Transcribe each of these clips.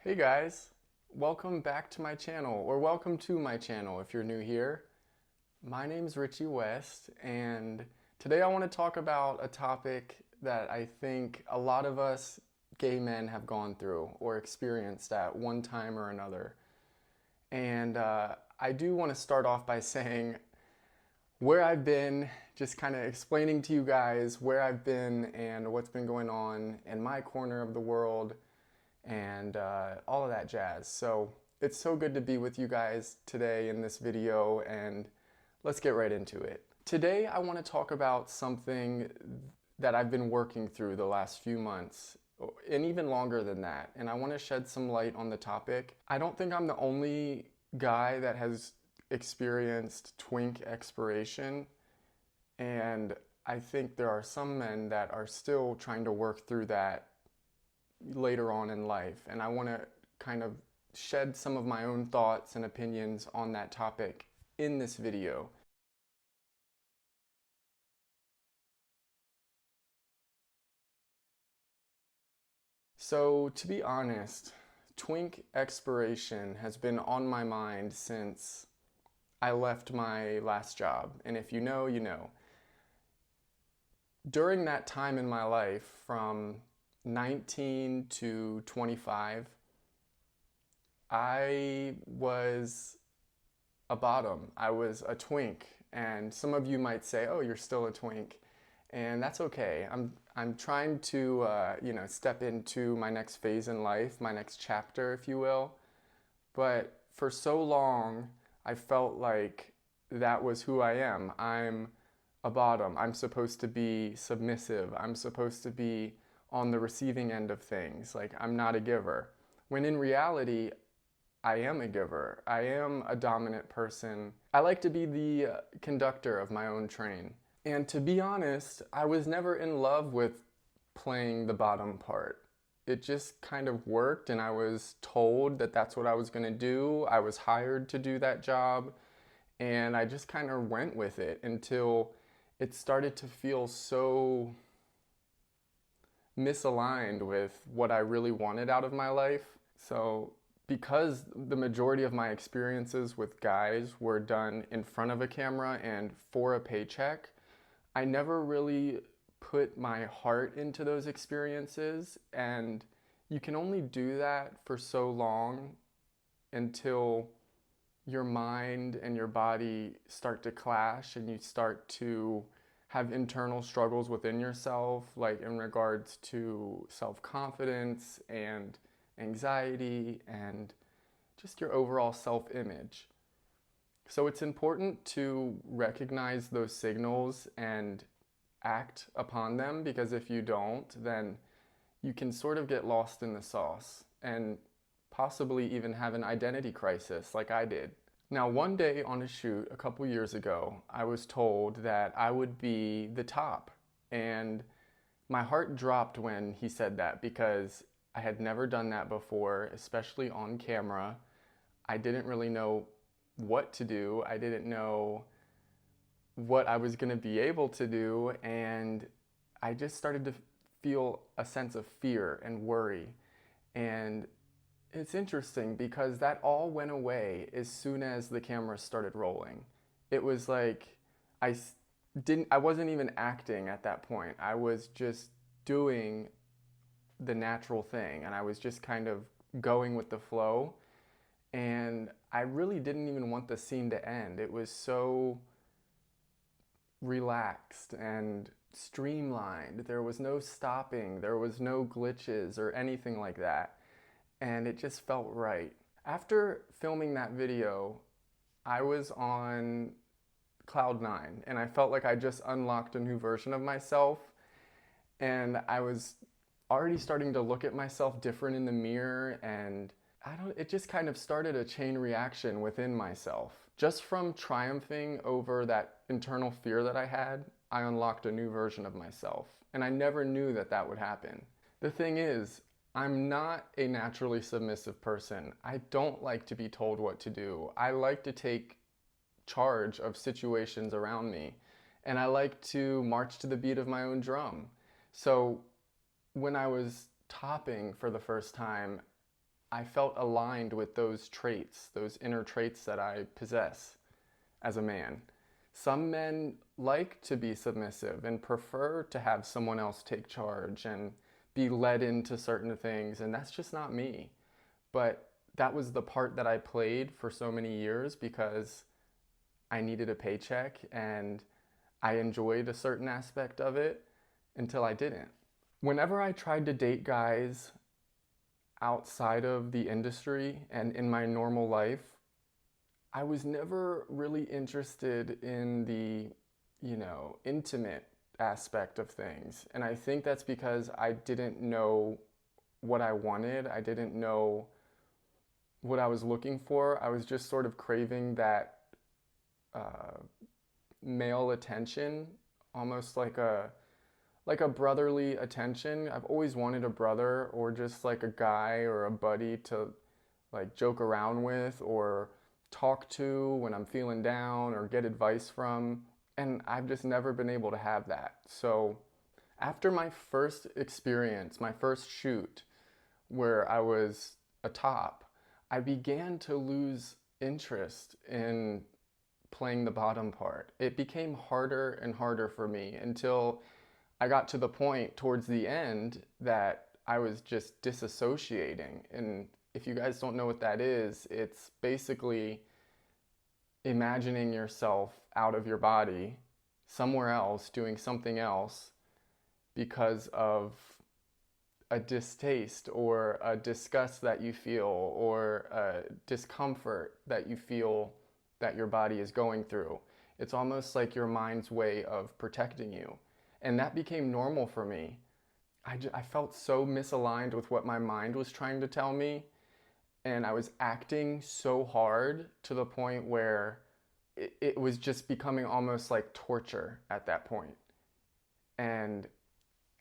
Hey guys, welcome back to my channel, or welcome to my channel if you're new here. My name's Richie West, and today I want to talk about a topic that I think a lot of us gay men have gone through or experienced at one time or another. And I do want to start off by saying where I've been, just kind of explaining to you guys where I've been and what's been going on in my corner of the world and all of that jazz. So it's so good to be with you guys today in this video, and let's get right into it. Today I want to talk about something that I've been working through the last few months, and even longer than that, and I want to shed some light on the topic. I don't think I'm the only guy that has experienced twink expiration, and I think there are some men that are still trying to work through that later on in life, and I want to kind of shed some of my own thoughts and opinions on that topic in this video. So to be honest, twink expiration has been on my mind since I left my last job, and if you know, you know. During that time in my life, from 19 to 25, I was a bottom. I was a twink, and some of you might say, "Oh, you're still a twink," and that's okay. I'm trying to step into my next phase in life, my next chapter, if you will. But for so long, I felt like that was who I am. I'm a bottom. I'm supposed to be submissive. I'm supposed to be on the receiving end of things. Like, I'm not a giver. When in reality, I am a giver. I am a dominant person. I like to be the conductor of my own train. And to be honest, I was never in love with playing the bottom part. It just kind of worked, and I was told that that's what I was going to do. I was hired to do that job, and I just kind of went with it until it started to feel so misaligned with what I really wanted out of my life. So because the majority of my experiences with guys were done in front of a camera and for a paycheck, I never really put my heart into those experiences, and you can only do that for so long until your mind and your body start to clash and you start to have internal struggles within yourself, like in regards to self-confidence and anxiety and just your overall self-image. So it's important to recognize those signals and act upon them, because if you don't, then you can sort of get lost in the sauce and possibly even have an identity crisis like I did. Now, one day on a shoot a couple years ago, I was told that I would be the top, and my heart dropped when he said that, because I had never done that before, especially on camera. I didn't really know what to do. I didn't know what I was going to be able to do, and I just started to feel a sense of fear and worry. And it's interesting because that all went away as soon as the camera started rolling. It was like I wasn't even acting at that point. I was just doing the natural thing, and I was just kind of going with the flow. And I really didn't even want the scene to end. It was so relaxed and streamlined. There was no stopping, there was no glitches or anything like that. And it just felt right. After filming that video, I was on cloud nine, and I felt like I just unlocked a new version of myself, and I was already starting to look at myself different in the mirror, and it just kind of started a chain reaction within myself. Just from triumphing over that internal fear that I had, I unlocked a new version of myself, and I never knew that that would happen. The thing is, I'm not a naturally submissive person. I don't like to be told what to do. I like to take charge of situations around me, and I like to march to the beat of my own drum. So when I was topping for the first time, I felt aligned with those traits, those inner traits that I possess as a man. Some men like to be submissive and prefer to have someone else take charge and be led into certain things, and that's just not me. But that was the part that I played for so many years because I needed a paycheck and I enjoyed a certain aspect of it until I didn't. Whenever I tried to date guys outside of the industry and in my normal life, I was never really interested in the, intimate aspect of things. And I think that's because I didn't know what I wanted. I didn't know what I was looking for. I was just sort of craving that male attention, almost like a brotherly attention. I've always wanted a brother or just like a guy or a buddy to like joke around with or talk to when I'm feeling down or get advice from. And I've just never been able to have that. So after my first experience, my first shoot where I was a top, I began to lose interest in playing the bottom part. It became harder and harder for me until I got to the point towards the end that I was just disassociating. And if you guys don't know what that is, it's basically imagining yourself out of your body, somewhere else, doing something else because of a distaste or a disgust that you feel or a discomfort that you feel that your body is going through. It's almost like your mind's way of protecting you. And that became normal for me. I felt so misaligned with what my mind was trying to tell me. And I was acting so hard to the point where it was just becoming almost like torture at that point. And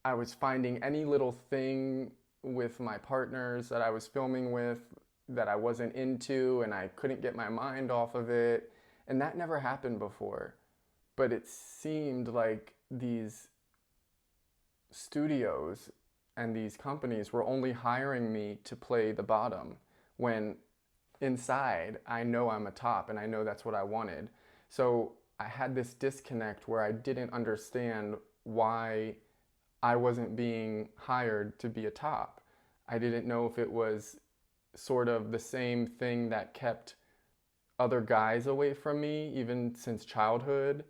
I was finding any little thing with my partners that I was filming with that I wasn't into, and I couldn't get my mind off of it. And that never happened before. But it seemed like these studios and these companies were only hiring me to play the bottom when inside I know I'm a top and I know that's what I wanted. So I had this disconnect where I didn't understand why I wasn't being hired to be a top. I didn't know if it was sort of the same thing that kept other guys away from me even since childhood,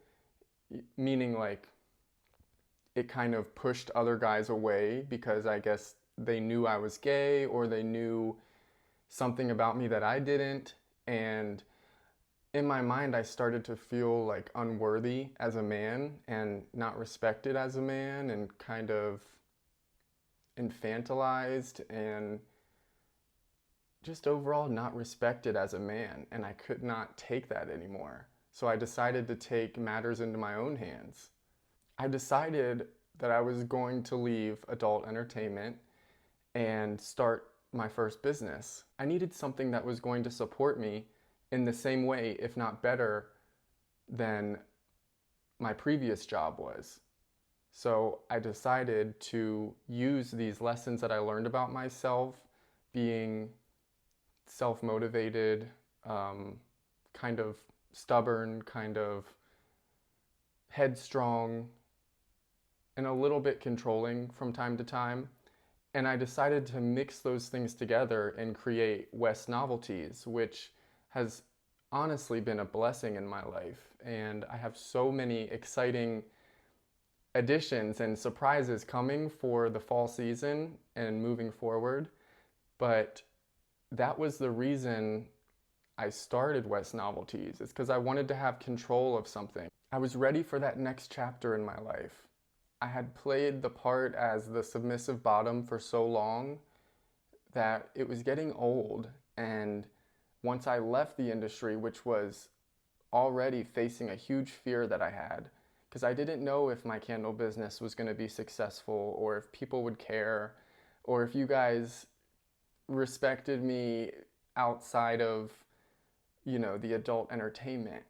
meaning like it kind of pushed other guys away because I guess they knew I was gay or they knew something about me that I didn't. And in my mind, I started to feel like unworthy as a man and not respected as a man and kind of infantilized and just overall not respected as a man. And I could not take that anymore. So I decided to take matters into my own hands. I decided that I was going to leave adult entertainment and start my first business. I needed something that was going to support me in the same way, if not better, than my previous job was. So I decided to use these lessons that I learned about myself, being self-motivated, kind of stubborn, kind of headstrong, and a little bit controlling from time to time. And I decided to mix those things together and create West Novelties, which has honestly been a blessing in my life. And I have so many exciting additions and surprises coming for the fall season and moving forward. But that was the reason I started West Novelties. It's because I wanted to have control of something. I was ready for that next chapter in my life. I had played the part as the submissive bottom for so long that it was getting old. And once I left the industry, which was already facing a huge fear that I had, because I didn't know if my candle business was going to be successful or if people would care or if you guys respected me outside of, the adult entertainment.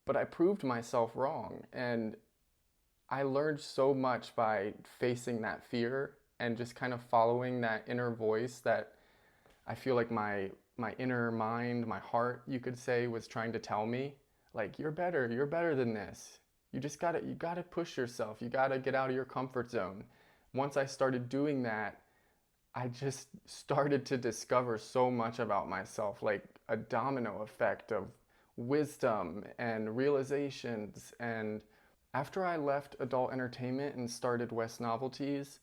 But I proved myself wrong, and I learned so much by facing that fear and just kind of following that inner voice that I feel like my inner mind, my heart, you could say, was trying to tell me, like, you're better than this. You gotta push yourself. You gotta get out of your comfort zone. Once I started doing that, I just started to discover so much about myself, like a domino effect of wisdom and realizations. And after I left adult entertainment and started West Novelties,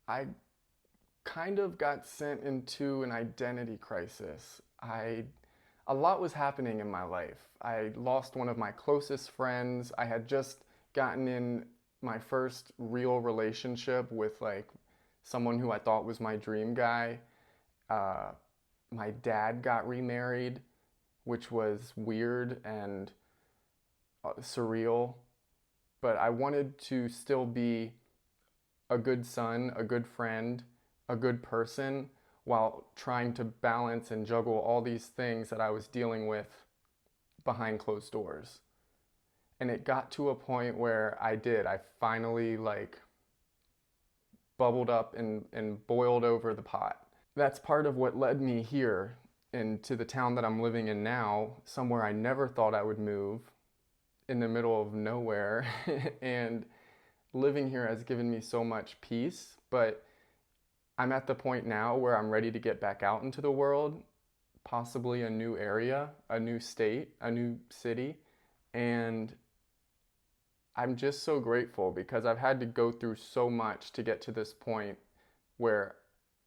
I kind of got sent into an identity crisis. A lot was happening in my life. I lost one of my closest friends. I had just gotten in my first real relationship with like someone who I thought was my dream guy. Uh, my dad got remarried, which was weird and surreal, but I wanted to still be a good son, a good friend, a good person, while trying to balance and juggle all these things that I was dealing with behind closed doors. And it got to a point where I finally like bubbled up and boiled over the pot. That's part of what led me here into the town that I'm living in now, somewhere I never thought I would move, in the middle of nowhere. And living here has given me so much peace, but I'm at the point now where I'm ready to get back out into the world, possibly a new area, a new state, a new city. And I'm just so grateful because I've had to go through so much to get to this point where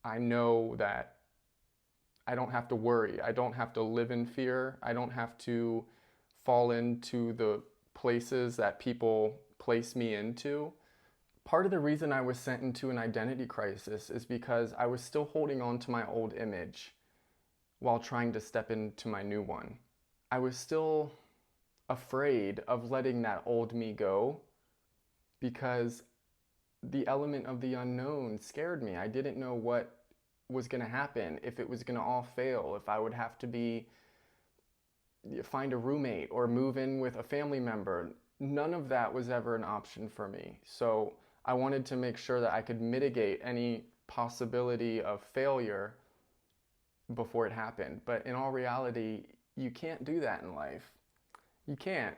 I know that I don't have to worry. I don't have to live in fear. I don't have to fall into the places that people place me into. Part of the reason I was sent into an identity crisis is because I was still holding on to my old image while trying to step into my new one. I was still afraid of letting that old me go because the element of the unknown scared me. I didn't know what was going to happen, if it was going to all fail, if I would have to find a roommate or move in with a family member. None of that was ever an option for me. So I wanted to make sure that I could mitigate any possibility of failure before it happened. But in all reality, you can't do that in life. You can't.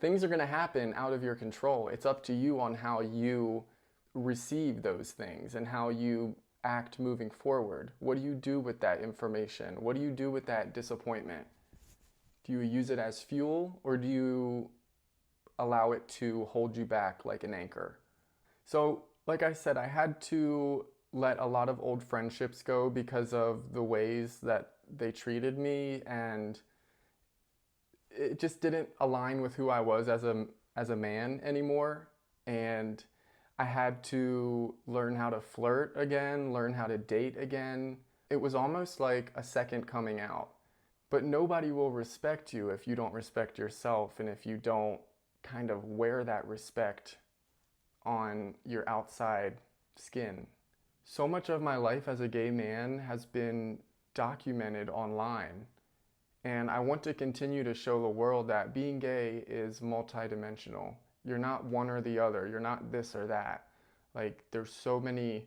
Things are going to happen out of your control. It's up to you on how you receive those things and how you act moving forward. What do you do with that information? What do you do with that disappointment? Do you use it as fuel, or do you allow it to hold you back like an anchor? So, like I said, I had to let a lot of old friendships go because of the ways that they treated me, and it just didn't align with who I was as a man anymore. And I had to learn how to flirt again, learn how to date again. It was almost like a second coming out. But nobody will respect you if you don't respect yourself, and if you don't kind of wear that respect on your outside skin. So much of my life as a gay man has been documented online. And I want to continue to show the world that being gay is multidimensional. You're not one or the other. You're not this or that. Like, there's so many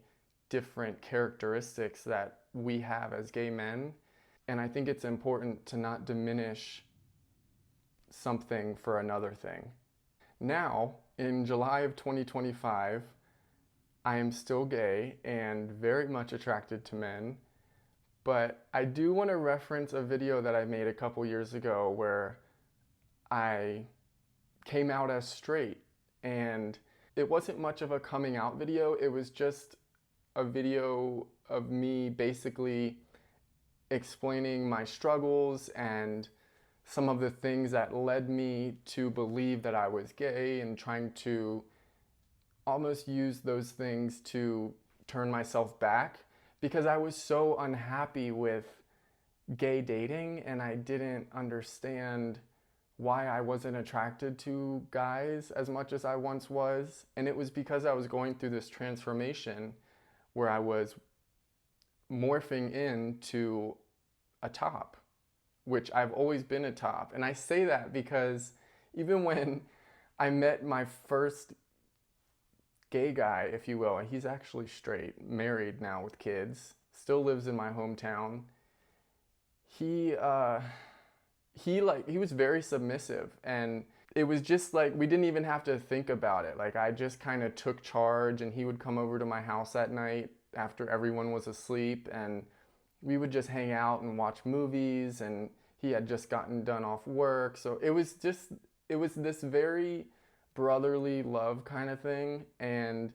different characteristics that we have as gay men. And I think it's important to not diminish something for another thing. Now, in July of 2025, I am still gay and very much attracted to men. But I do want to reference a video that I made a couple years ago where I came out as straight, and it wasn't much of a coming out video. It was just a video of me basically explaining my struggles and some of the things that led me to believe that I was gay, and trying to almost use those things to turn myself back, because I was so unhappy with gay dating and I didn't understand why I wasn't attracted to guys as much as I once was. And it was because I was going through this transformation where I was morphing into a top, which I've always been a top. And I say that because even when I met my first gay guy, if you will, he's actually straight, married now with kids. still lives in my hometown. He was very submissive, and it was just like we didn't even have to think about it. Like I just kind of took charge, and he would come over to my house at night after everyone was asleep, and we would just hang out and watch movies, and he had just gotten done off work. So it was this very brotherly love kind of thing, and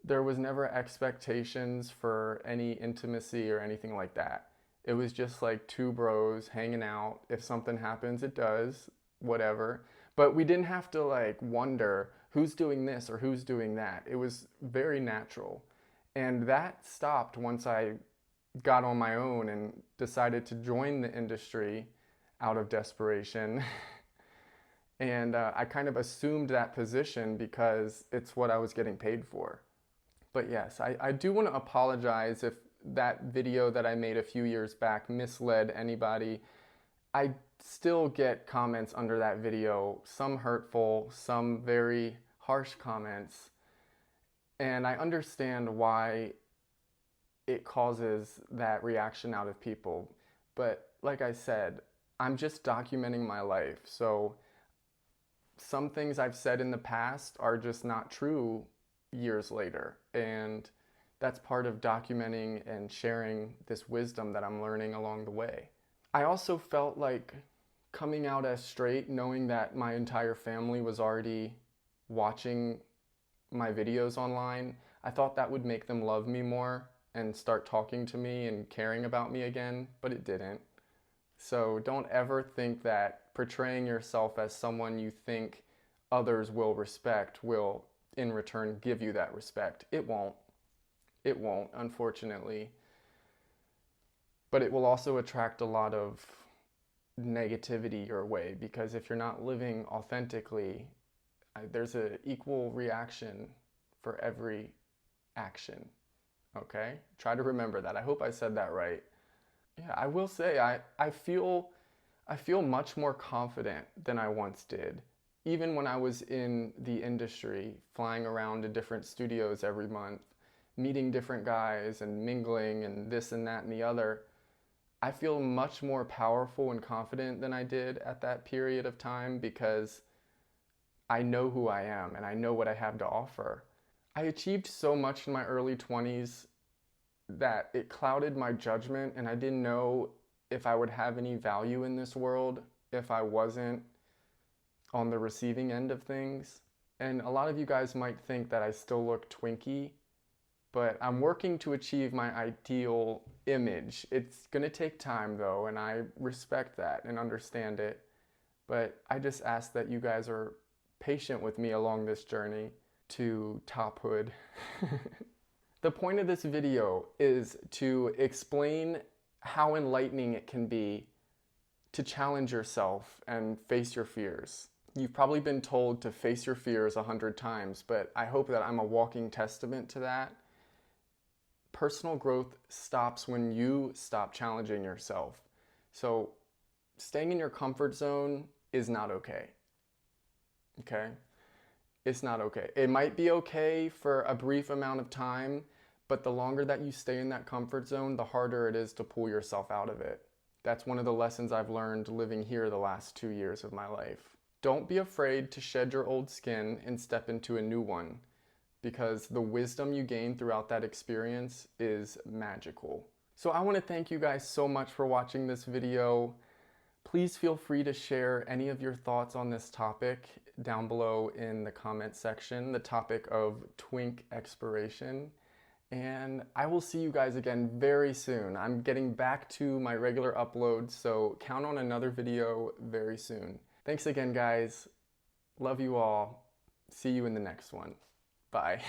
there was never expectations for any intimacy or anything like that. It was just like two bros hanging out. If something happens, it does, whatever. But we didn't have to like wonder who's doing this or who's doing that. It was very natural. And that stopped once I got on my own and decided to join the industry out of desperation. And I kind of assumed that position because it's what I was getting paid for. But yes, I do want to apologize if that video that I made a few years back misled anybody. I still get comments under that video, some hurtful, some very harsh comments. And I understand why it causes that reaction out of people. But like I said, I'm just documenting my life. So some things I've said in the past are just not true years later. And that's part of documenting and sharing this wisdom that I'm learning along the way. I also felt like coming out as straight, knowing that my entire family was already watching my videos online, I thought that would make them love me more and start talking to me and caring about me again, but it didn't. So don't ever think that portraying yourself as someone you think others will respect will in return give you that respect. It won't. It won't, unfortunately. But it will also attract a lot of negativity your way, because if you're not living authentically, there's an equal reaction for every action. Okay? Try to remember that. I hope I said that right. Yeah, I will say I feel much more confident than I once did. Even when I was in the industry, flying around to different studios every month, meeting different guys and mingling and this and that and the other, I feel much more powerful and confident than I did at that period of time because I know who I am and I know what I have to offer. I achieved so much in my early 20s that it clouded my judgment, and I didn't know if I would have any value in this world if I wasn't on the receiving end of things. And a lot of you guys might think that I still look twinky, but I'm working to achieve my ideal image. It's gonna take time though, and I respect that and understand it. But I just ask that you guys are patient with me along this journey to tophood. The point of this video is to explain how enlightening it can be to challenge yourself and face your fears. You've probably been told to face your fears 100 times, but I hope that I'm a walking testament to that. Personal growth stops when you stop challenging yourself. So staying in your comfort zone is not okay. Okay? It's not okay. It might be okay for a brief amount of time, but the longer that you stay in that comfort zone, the harder it is to pull yourself out of it. That's one of the lessons I've learned living here the last 2 years of my life. Don't be afraid to shed your old skin and step into a new one, because the wisdom you gain throughout that experience is magical. So I want to thank you guys so much for watching this video. Please feel free to share any of your thoughts on this topic down below in the comment section, the topic of Twink Expiration. And I will see you guys again very soon. I'm getting back to my regular uploads, so count on another video very soon. Thanks again, guys. Love you all. See you in the next one. Bye.